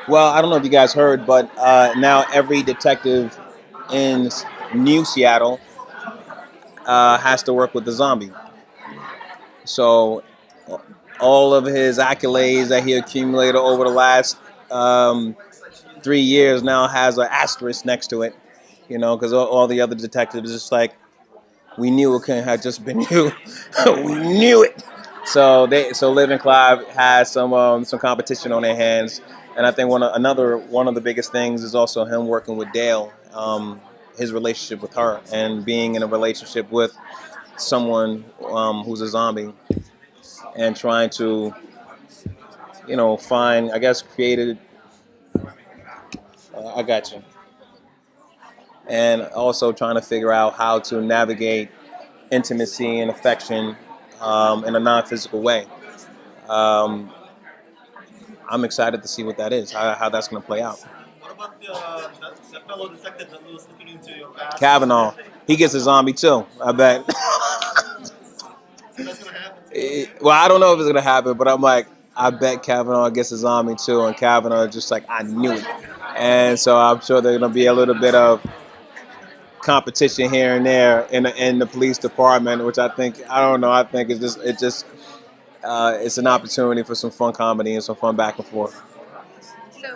Well, I don't know if you guys heard, but now every detective in New Seattle has to work with the zombie. So all of his accolades that he accumulated over the last um, 3 years now has an asterisk next to it. You know, because all the other detectives just like we knew it couldn't have just been you. We knew it. So Liv and Clive has some competition on their hands, and I think one of the biggest things is also him working with Dale, his relationship with her, and being in a relationship with someone who's a zombie, and trying to find, I guess, created. I got you, and also trying to figure out how to navigate intimacy and affection in a non-physical way. Um, I'm excited to see what that is, how that's going to play out. What about that fellow detective that was looking into your past? Kavanaugh, he gets a zombie too, I bet. That's gonna happen. Well, I don't know if it's going to happen, but I'm like, I bet Kavanaugh gets a zombie too, and Kavanaugh is just like, I knew it. And so I'm sure there's going to be a little bit of competition here and there in the police department, which I don't know, I think it's an opportunity for some fun comedy and some fun back and forth. So,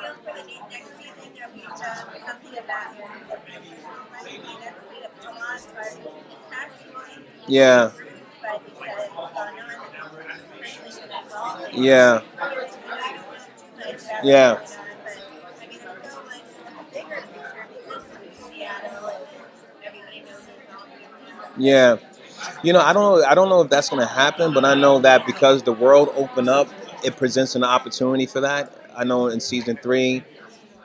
Yeah, yeah, yeah, yeah. I don't know if that's going to happen, but I know that because the world opened up, it presents an opportunity for that. I know in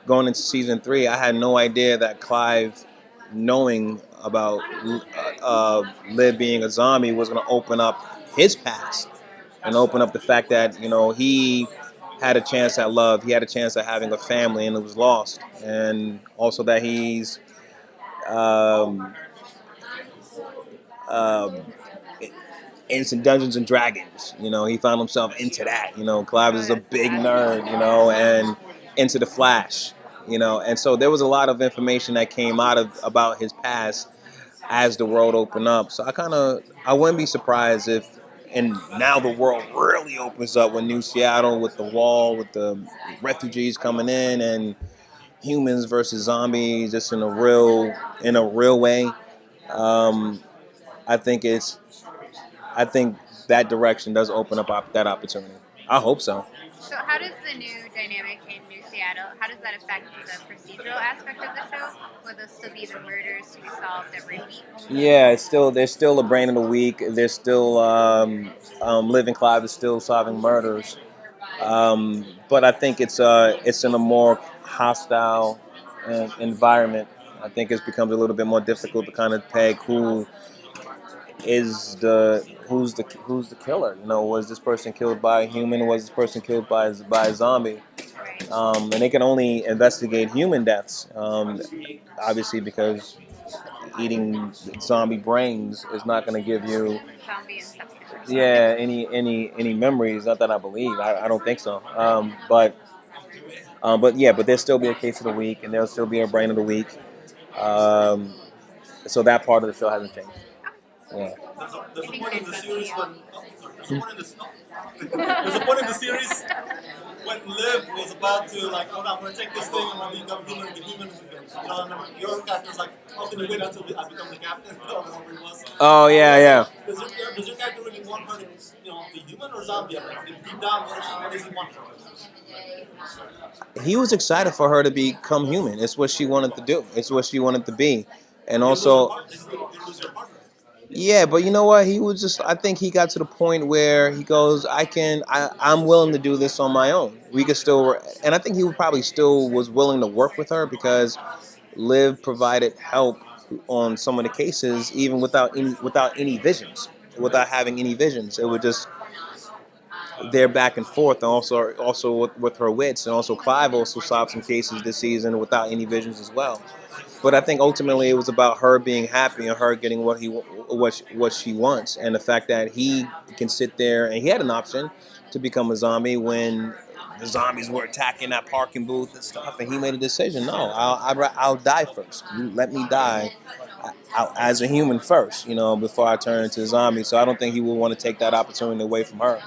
going into season three, I had no idea that Clive, knowing about Liv being a zombie, was going to open up his past and open up the fact that he had a chance at love, he had a chance at having a family, and it was lost, and also that he's um, um, into Dungeons and Dragons. He found himself into that. Clive is a big nerd. And into the Flash. And so there was a lot of information that came out of about his past as the world opened up. So I wouldn't be surprised if, and now the world really opens up with New Seattle, with the wall, with the refugees coming in, and humans versus zombies, just in a real way. Um, I think it's I think that direction does open up that opportunity. I hope so. so how does the new dynamic in New Seattle? How does that affect the procedural aspect of the show? Will there still be the murders to be solved every week? Yeah, there's still a brain of the week. There's still Living Clive is still solving murders, but I think it's in a more hostile environment. I think it's becomes a little bit more difficult to kind of peg who's the killer. Was this person killed by a human? Was this person killed by a zombie? Right. And they can only investigate human deaths, obviously, because eating zombie brains is not going to give you, Zombie inception or something. yeah, any memories. Not that I believe. I don't think so. But yeah, but there'll still be a case of the week, and there'll still be a brain of the week. Um, so that part of the show hasn't changed. Yeah. There's a point in the series when there's a point in the there's a point in the series when Liv was about to like, oh, no, I'm gonna take this thing, I'm gonna become human, the human, and then your character's like, how can you wait until I become the captain? Whatever it was. Oh yeah, yeah. Does your character really want her to, be human or zombie? Deep down, what does he want? He was excited for her to become human. It's what she wanted to do. It's what she wanted to be, and You lose your also, partner. You lose your partner. yeah. But you know what? He was just. I think he got to the point where he goes, I'm willing to do this on my own. We could still, and I think he would probably still was willing to work with her because Liv provided help on some of the cases, even without any visions, without having any visions. It would just their back and forth, and also with her wits, and also Clive also solved some cases this season without any visions as well. But I think ultimately it was about her being happy and her getting what she wants, and the fact that he can sit there and he had an option to become a zombie when the zombies were attacking that parking booth and stuff, and he made a decision. No, I'll die first. You let me die as a human first, before I turn into a zombie. So I don't think he would want to take that opportunity away from her.